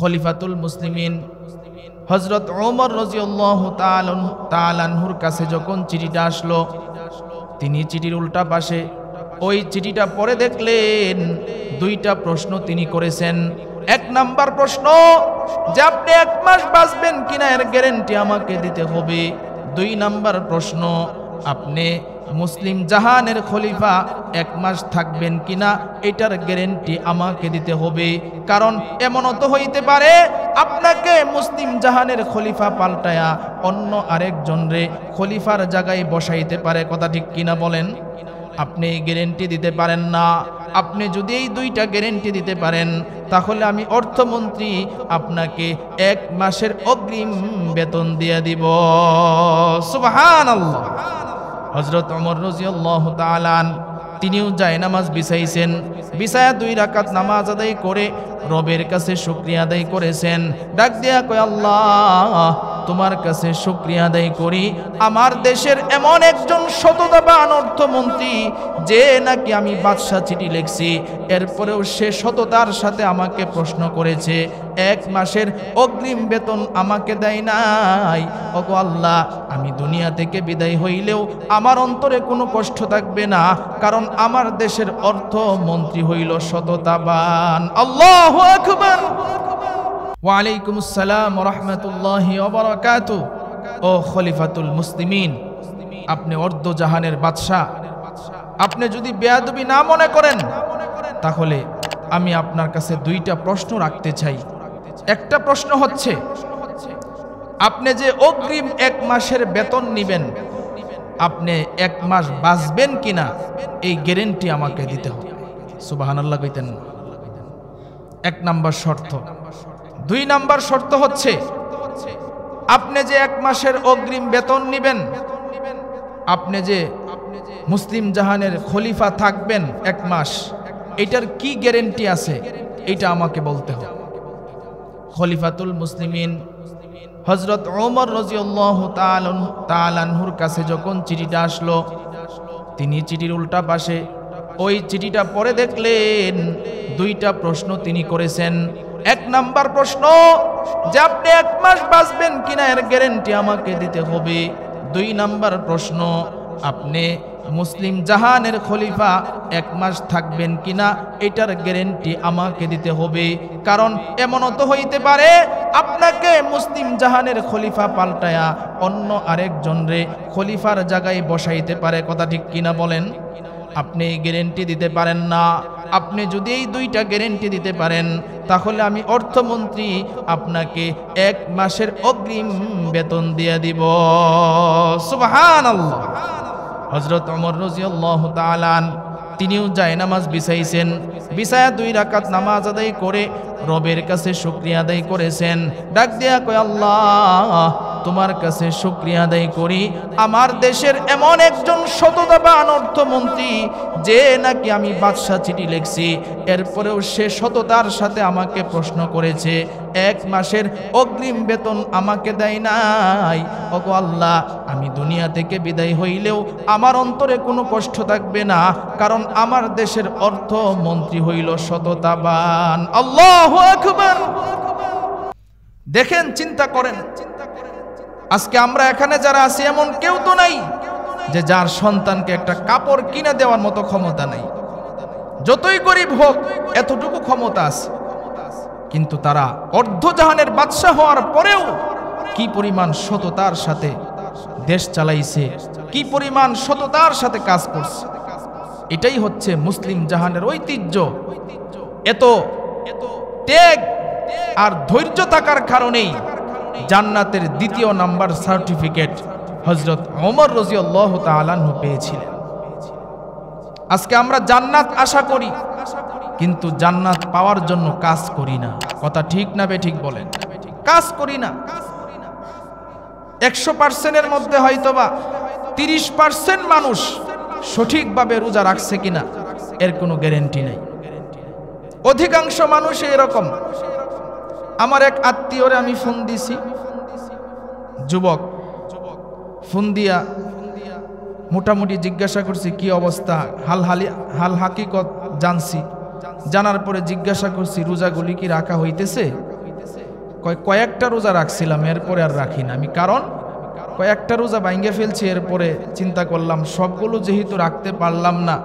খলিফাতুল মুসলিমিন হযরত ওমর রাদিয়াল্লাহু তাআলা আনহুর কাছে যখন চিঠিটা আসলো, তিনি চিঠির উল্টা পাশে ওই চিঠিটা পড়ে দেখলেন দুইটা প্রশ্ন তিনি করেছেন। এক নাম্বার প্রশ্ন যে আপনি 1 মাস বাঁচবেন কিনা এর গ্যারান্টি আমাকে দিতে হবে। 2 নাম্বার প্রশ্ন আপনি মুসলিম জাহানের খলিফা 1 মাস থাকবেন কিনা এটার গ্যারান্টি আমাকে দিতে হবে। কারণ এমনও তো হইতে পারে আপনাকে মুসলিম জাহানের খলিফা পাল্টায়া অন্য আরেকজন রে খলিফার জায়গায় বসাইতে পারে। কথা ঠিক কিনা বলেন? আপনি গ্যারান্টি দিতে পারেন না। আপনি যদি এই 2টা গ্যারান্টি দিতে পারেন তাহলে আমি অর্থমন্ত্রী আপনাকে 1 মাসের অগ্রিম বেতন দিয়ে দিব। সুবহানাল্লাহ। হযরত ওমর রাদিয়াল্লাহু তাআলা তিনিও জায়নামাজ বিছাইছেন, বিছায়া 2 রাকাত নামাজ আদায় করে রবের কাছে শুকরিয়া আদায় করেছেন। ডাক দিয়া কয়, আল্লাহ তোমার কাছে শুকরিয়া আদায় করি, আমার দেশের এমন একজন সততাবান অর্থমন্ত্রী যে নাকি আমি বাদশা চিঠি লিখছি এরপরেও সে সততার সাথে আমাকে প্রশ্ন করেছে, 1 মাসের অগ্রিম বেতন আমাকে দেয় নাই। ওগো আল্লাহ, আমি দুনিয়া থেকে বিদায় হইলেও আমার অন্তরে কোনো কষ্ট থাকবে না, কারণ আমার দেশের অর্থমন্ত্রী হইল সততাবান। আল্লাহু আকবার। ওয়া আলাইকুমুস সালাম ওয়া রাহমাতুল্লাহি ওয়া বারাকাতুহু। ও খলিফাতুল মুসলিমিন, আপনি অর্ধ জাহানের বাদশা, আপনি যদি বেয়াদবি না মনে করেন তাহলে আমি আপনার কাছে 2টা প্রশ্ন রাখতে চাই। একটা প্রশ্ন হচ্ছে, আপনি যে অগ্রিম 1 মাসের বেতন নেবেন, আপনি 1 মাস বাঁচবেন কিনা এই গ্যারান্টি আমাকে দিতে হবে। সুবহানাল্লাহ কইতেন না? 1 নাম্বার শর্ত। 2 নাম্বার শর্ত হচ্ছে, আপনি যে 1 মাসের অগ্রিম বেতন নেবেন, আপনি যে মুসলিম জাহানের খলিফা থাকবেন 1 মাস, এটার কি গ্যারান্টি আছে এটা আমাকে বলতে হবে। খলিফাতুল মুসলিমিন হযরত ওমর রাদিয়াল্লাহু তাআলা আনহুর কাছে যখন চিঠিটা আসলো, তিনি চিঠির উল্টা পাশে ওই চিঠিটা পড়ে দেখলেন 2টা প্রশ্ন তিনি করেছেন। 1 নাম্বার প্রশ্ন যে আপনি 1 মাস বাঁচবেন কিনা এর গ্যারান্টি আমাকে দিতে হবে। 2 নাম্বার প্রশ্ন আপনি মুসলিম জাহানের খলিফা 1 মাস থাকবেন কিনা এটার গ্যারান্টি আমাকে দিতে হবে। কারণ এমনও তো হইতে পারে আপনাকে মুসলিম জাহানের খলিফা পাল্টায়া অন্য আরেকজন রে খলিফার জায়গায় বসাইতে পারে। কথা ঠিক কিনা বলেন? আপনি গ্যারান্টি দিতে পারেন না। আপনি যদি এই 2টা গ্যারান্টি দিতে পারেন তাহলে আমি অর্থমন্ত্রী আপনাকে 1 মাসের অগ্রিম বেতন দিয়ে দিব। সুবহানাল্লাহ। হযরত ওমর রাদিয়াল্লাহু তাআলা তিনিও জায়নামাজ বিছাইছেন, বিছায়া 2 রাকাত নামাজ আদায় করে রবের কাছে শুকরিয়া আদায় করেছেন। ডাক দিয়া কয়, আল্লাহ তোমার কাছে শুকরিয়া আদায় করি, আমার দেশের এমন একজন সততাবান অর্থমন্ত্রী যে নাকি আমি বাদশা চিঠি লিখছি এরপরেও সে সততার সাথে আমাকে প্রশ্ন করেছে, 1 মাসের অগ্রিম বেতন আমাকে দেয় নাই। ওগো আল্লাহ, আমি দুনিয়া থেকে বিদায় হইলেও আমার অন্তরে কোনো কষ্ট থাকবে না, কারণ আমার দেশের অর্থমন্ত্রী হইল সততাবান। আল্লাহু আকবার। দেখেন, চিন্তা করেন, আজকে আমরা এখানে যারা আছি এমন কেউ তো নাই যে যার সন্তানকে একটা কাপড় কিনে দেওয়ার মতো ক্ষমতা নাই। যতই গরিব হোক এতটুকু ক্ষমতা আছে, কিন্তু তারা অর্ধজাহানের বাদশা হওয়ার পরেও কি পরিমাণ সততার সাথে দেশ চালাইছে, কি পরিমাণ সততার সাথে কাজ করছে। এটাই হচ্ছে মুসলিম জাহানের ঐতিহ্য। এত ত্যাগ আর ধৈর্য থাকার কারণেই জান্নাতের 2য় নাম্বার সার্টিফিকেট হযরত ওমর রাদিয়াল্লাহু তাআলা আনহু পেয়েছিলেন। আজকে আমরা জান্নাত আশা করি, কিন্তু জান্নাত পাওয়ার জন্য কাজ করি না। কথা ঠিক না বেঠিক বলেন? কাজ করি না। 100% এর মধ্যে হয়তোবা 30% মানুষ সঠিকভাবে রোজা রাখছে কিনা এর কোনো গ্যারান্টি নেই। অধিকাংশ মানুষ এরকম। আমার এক আত্মীয়রে আমি ফোন দিছি, যুবক, ফোন দিয়া মোটামুটি জিজ্ঞাসা করছি কি অবস্থা, হাল হাকিকত জানছি। জানার পরে জিজ্ঞাসা করছি রোজাগুলি কি রাখা হইতেছে? কয়েকটা রোজা রাখছিলাম, এরপরে আর রাখি না আমি। কারণ কয়েকটা রোজা ভাঙ্গে ফেলছি, এরপরে চিন্তা করলাম সবগুলো যেহেতু রাখতে পারলাম না,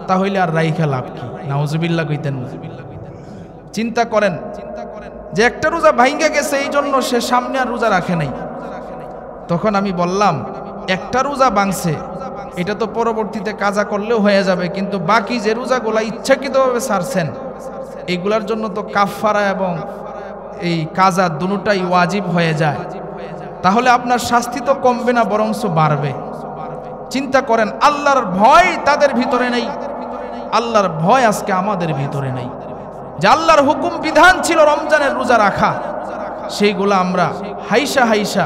তাহলে আর রাইখা লাভ কি? নাউজুবিল্লাহ কইতেন না। চিন্তা করেন যে একটা রোজা ভাঙ্গে গেছে, এই জন্য সে সামনে আর রোজা রাখে নাই। তখন আমি বললাম, একটা রোজা ভাঙছে, এটা তো পরবর্তীতে কাজা করলেও হয়ে যাবে, কিন্তু বাকি যে রোজাগুলা ইচ্ছাকৃতভাবে ছাড়ছেন, এইগুলার জন্য তো কাফফারা এবং এই কাজা দুটোটাই ওয়াজিব হয়ে যায়। তাহলে আপনার শাস্তি তো কমবে না, বরঞ্চ বাড়বে। চিন্তা করেন, আল্লাহর ভয় তাদের ভিতরে নেই, আল্লাহর ভয় আজকে আমাদের ভিতরে নেই। যে আল্লাহর হুকুম বিধান ছিল রমজানের রোজা রাখা, সেইগুলা আমরা হাইসা হাইসা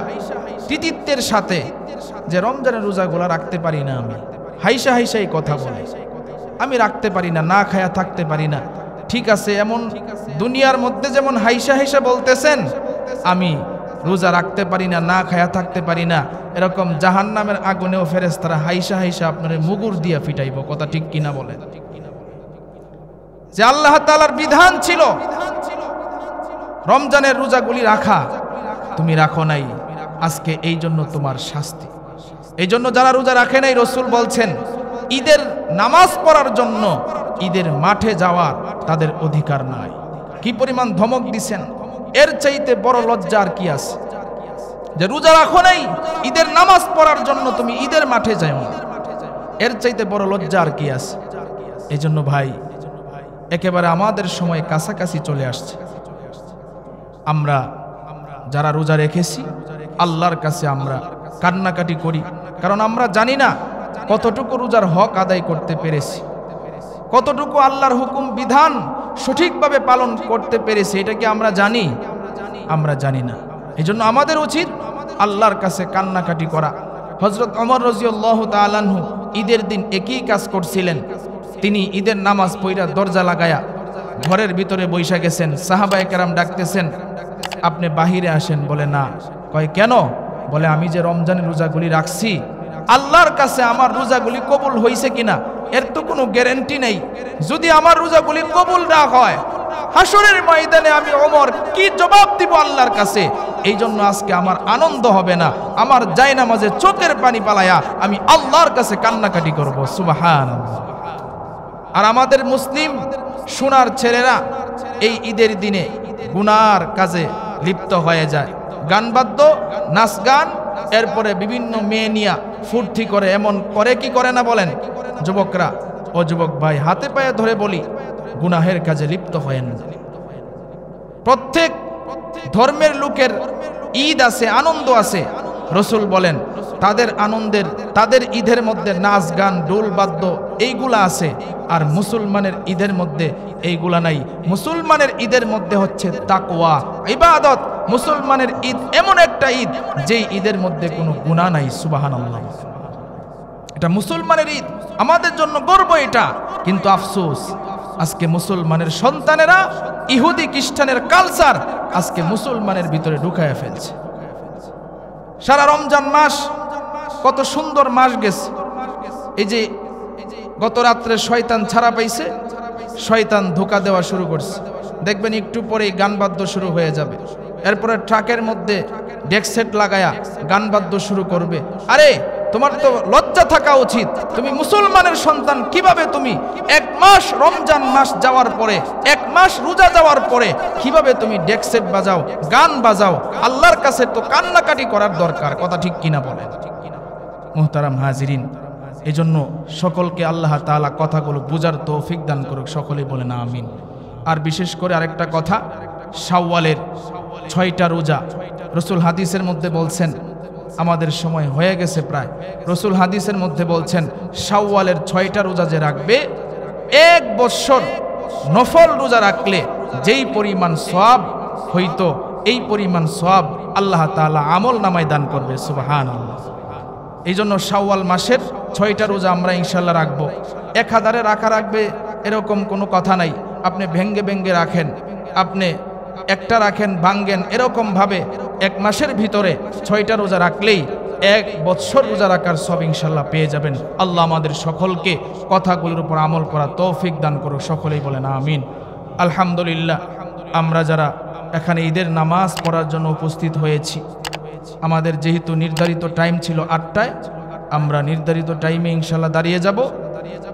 কৃতিত্বের সাথে যে রমজানের রোজাগুলা রাখতে পারি না, আমি হাইসা হাইসা এই কথা বলি, আমি রাখতে পারি না, না খায়া থাকতে পারি না। ঠিক আছে, এমন দুনিয়ার মধ্যে যেমন হাইসা হাইসা বলতেছেন আমি রোজা রাখতে পারি না, না খায়া থাকতে পারি না, এরকম জাহান্নামের আগুনেও ফেরেশতারা হাইসা হাইসা আপনার মুগুর দিয়া ফিটাইব। কথা ঠিক কিনা বলেন? যে আল্লাহ তাআলার বিধান ছিল রমজানের রোজাগুলি রাখা, তুমি রাখো নাই, আজকে এই জন্য তোমার শাস্তি। এই জন্য যারা রোজা রাখে নাই, রাসূল বলছেন ঈদের নামাজ পড়ার জন্য ঈদের মাঠে যাওয়ার তাদের অধিকার নাই। কি পরিমাণ ধমক দিছেন! এর চাইতে বড় লজ্জা আর কি আছে? যে রোজা রাখো নাই, ঈদের নামাজ পড়ার জন্য তুমি ঈদের মাঠে যাও, এর চাইতে বড় লজ্জা আর কি আছে? এই জন্য ভাই, একেবারে আমাদের সময় কাছাকাছি চলে আসছে। আমরা যারা রোজা রেখেছি, আল্লাহর কাছে আমরা কান্নাকাটি করি, কারণ আমরা জানি না কতটুকু রোজার হক আদায় করতে পেরেছি, কতটুকু আল্লাহর হুকুম বিধান সঠিকভাবে পালন করতে পেরেছি। এটা কি আমরা জানি? আমরা জানি না। এই জন্য আমাদের উচিত আল্লাহর কাছে কান্নাকাটি করা। হযরত ওমর রাদিয়াল্লাহু তাআলা আনহু ঈদের দিন একই কাজ করছিলেন। তিনি ঈদের নামাজ পড়া দরজা লাগায়া ঘরের ভিতরে বৈশা গেছেন। সাহাবায়ে কেরাম ডাকতেছেন, আপনি বাহিরে আসেন। বলে না। কয় কেন? বলে আমি যে রমজানের রোজাগুলি রাখছি, আল্লাহর কাছে আমার রোজাগুলি কবুল হয়েছে কিনা এর তো কোনো গ্যারান্টি নেই। যদি আমার রোজাগুলি কবুল না হয়, হাসরের ময়দানে আমি ওমর কি জবাব দিব আল্লাহর কাছে? এই জন্য আজকে আমার আনন্দ হবে না, আমার জায়নামাজে চোখের পানি পালায়া আমি আল্লাহর কাছে কান্নাকাটি করব। সুবহানাল্লাহ। আর আমাদের মুসলিম সোনার ছেলেরা এই ঈদের দিনে গুনার কাজে লিপ্ত হয়ে যায়। গান বাদ্য, নাচ গান, এরপরে বিভিন্ন মেয়ে নিয়া ফুর্তি করে। এমন করে কি করে না বলেন? যুবকরা ও যুবক ভাই, হাতে পায়ে ধরে বলি, গুনাহের কাজে লিপ্ত হয়েন না। প্রত্যেক ধর্মের লোকের ঈদ আছে, আনন্দ আছে। রাসূল বলেন তাদের আনন্দের, তাদের ঈদের মধ্যে নাচ গান, ডোল বাদ্য এইগুলা আছে, আর মুসলমানের ঈদের মধ্যে এইগুলা নাই। মুসলমানের ঈদের মধ্যে হচ্ছে তাকওয়া, ইবাদত। মুসলমানের ঈদ এমন একটা ঈদ যেই ঈদের মধ্যে কোনো গুনাহ নাই। সুবহানাল্লাহ। এটা মুসলমানের ঈদ, আমাদের জন্য গর্ব এটা। কিন্তু আফসোস, আজকে মুসলমানের সন্তানেরা ইহুদি খ্রিস্টানের কালচার আজকে মুসলমানের ভিতরে ঢুকায়া ফেলছে। সারা রমজান মাস কত সুন্দর মাস গেছে। এই যে গত রাত্রে শয়তান ছাড়া পাইছে, শয়তান ধোঁকা দেওয়া শুরু করছে। দেখবেন একটু পরেই গান বাদ্য শুরু হয়ে যাবে। এরপরে ট্রাকের মধ্যে ডেক সেট লাগায়া গান বাদ্য শুরু করবে। আরে তোমার তো লজ্জা থাকা উচিত। তুমি মুসলমানের সন্তান, কিভাবে তুমি এক মাস রমজান মাস যাওয়ার পরে, এক মাস রোজা যাওয়ার পরে কিভাবে তুমি ডেক সেট বাজাও, গান বাজাও? আল্লাহর কাছে তো কান্নাকাটি করার দরকার। কথা ঠিক কিনা বলেন? মুহতারাম হাজিরিন, এই জন্য সকলকে আল্লাহ তাআলা কথাগুলো বুঝার তৌফিক দান করুক। সকলেই বলেন আমিন। আর বিশেষ করে আরেকটা কথা, শাওয়ালের 6টা রোজা রাসূল হাদিসের মধ্যে বলছেন, আমাদের সময় হয়ে গেছে প্রায়। রাসূল হাদিসের মধ্যে বলছেন শাওয়ালের 6টা রোজা যে রাখবে, 1 বছর নফল রোজা রাখলে যেই পরিমাণ সওয়াব হইতো, এই পরিমাণ সওয়াব আল্লাহ তাআলা আমল নামায় দান করবে। সুবহানাল্লাহ। এই জন্য শাওয়াল মাসের 6টা রোজা আমরা ইনশাল্লাহ রাখবো। একাধারে রাখা রাখবে এরকম কোনো কথা নাই। আপনি ভেঙ্গে ভেঙ্গে রাখেন, আপনি একটা রাখেন, ভাঙ্গেন, এরকম ভাবে 1 মাসের ভিতরে 6টা রোজা রাখলেই 1 বছর রোজা রাখার সব ইনশাল্লাহ পেয়ে যাবেন। আল্লাহ আমাদের সকলকে কথাগুলোর উপর আমল করা তৌফিক দান করুক। সকলেই বলেন আমিন। আলহামদুলিল্লাহ। আমরা যারা এখানে ঈদের নামাজ পড়ার জন্য উপস্থিত হয়েছি। আমাদের যেহেতু নির্ধারিত টাইম ছিল 8টায়, আমরা নির্ধারিত টাইমে ইনশাল্লাহ দাঁড়িয়ে যাব।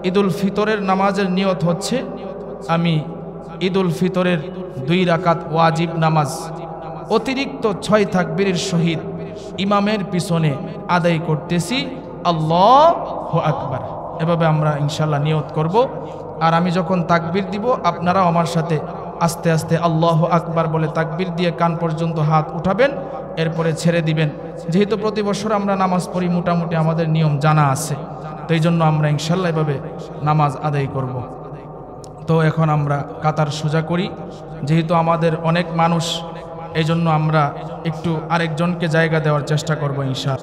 ঈদুল ফিতরের নামাজের নিয়ত হচ্ছে আমি ঈদুল ফিতরের 2 রাকাত ওয়াজিব নামাজ অতিরিক্ত 6 তাকবীরের সহিত ইমামের পিছনে আদায় করতেছি, আল্লাহু আকবার। এভাবে আমরা ইনশাল্লাহ নিয়ত করব। আর আমি যখন তাকবীর দিব আপনারাও আমার সাথে আস্তে আস্তে আল্লাহু আকবার বলে তাকবীর দিয়ে কান পর্যন্ত হাত উঠাবেন, এরপরে ছেড়ে দিবেন। যেহেতু প্রতি বছর আমরা নামাজ পড়ি, মোটামুটি আমাদের নিয়ম জানা আছে, তো এই জন্য আমরা ইনশাল্লাহ এভাবে নামাজ আদায় করব। তো এখন আমরা কাতার সোজা করি, যেহেতু আমাদের অনেক মানুষ, এই জন্য আমরা একটু আরেকজনকে জায়গা দেওয়ার চেষ্টা করব ইনশাআল্লাহ।